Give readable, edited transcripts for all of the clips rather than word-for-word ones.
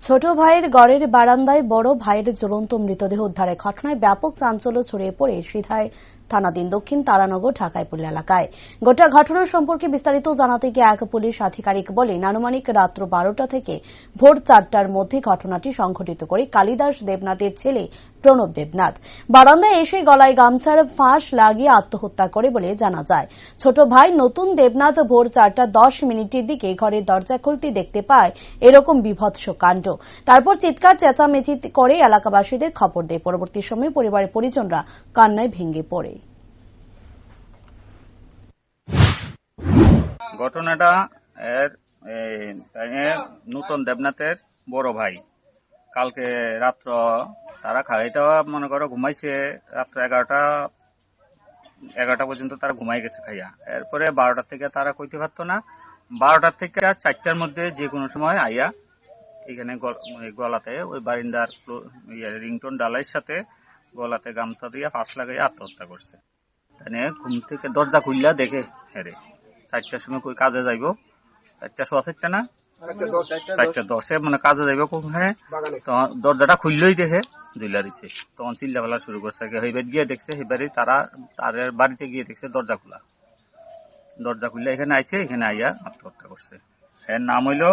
ছোট ভাইয়ের ঘরের বারান্দায় বড় ভাইয়ের জ্বলন্ত মৃতদেহ উদ্ধারের ঘটনায় ব্যাপক চাঞ্চল্য ছড়িয়ে পড়ে সিধাই থানাধীন দক্ষিণ তারানগর ঢাকাইপল্লী এলাকায়। গোটা ঘটনা সম্পর্কে বিস্তারিত জানাতে গিয়ে এক পুলিশ আধিকারিক বলেন, আনুমানিক রাত্র 12টা থেকে ভোর 4টার মধ্যে ঘটনাটি সংঘটিত করে কালিদাস দেবনাথের ছেলে প্রণব দেবনাথ বারান্দায় এসে গলায় গামছার ফাঁস লাগিয়ে আত্মহত্যা করে বলে জানা যায়। ছোট ভাই নতুন দেবনাথ ভোর 4:10 দিকে ঘরের দরজা খুলতে দেখতে পায় এরকম বিভৎস কাণ্ড। তারপর চিৎকার চেঁচামেচি করে এলাকাবাসীদের খবর দেয়। পরবর্তী সময়ে পরিবারের পরিজনরা কান্নায় ভেঙে পড়ে। ঘটনাটা নতুন দেবনাথের বড় ভাই কালকে রাত্র তারা এটা মনে করো ঘুমাইছে রাত্র 11টা পর্যন্ত তারা ঘুমাই গেছে খাইয়া। এরপরে 12টা থেকে তারা কইতে পারতো না, 12টা থেকে 4টার মধ্যে যে কোনো সময় আইয়া এখানে গলাতে ওই বারিন্দার রিংটোন ডালাইয়ের সাথে গলাতে গামছা দিয়ে ফাঁস লাগাইয়া আত্মহত্যা করছে। তাই ঘুম থেকে দরজা খুললা দেখে হেরে 4টার সময় কই কাজে যাইব, 4:15 না 4:10 মানে কাজে যাইব কোনখানে, তখন দরজাটা খুললেই দেখে দুইলা দিছে। তখন চিল্লা ফেলা শুরু করছে। সেইবার গিয়ে দেখছে, সেইবারই তাদের বাড়িতে গিয়ে দেখছে দরজা খুললে এখানে আইছে, এখানে আইয়া আত্মহত্যা করছে। এর নাম হইল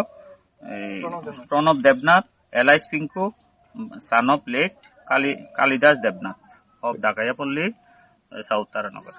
Pranab Debnath, alias Pinku, son of late Kalidas Debnath of Dhakaipalli, south Taranagar.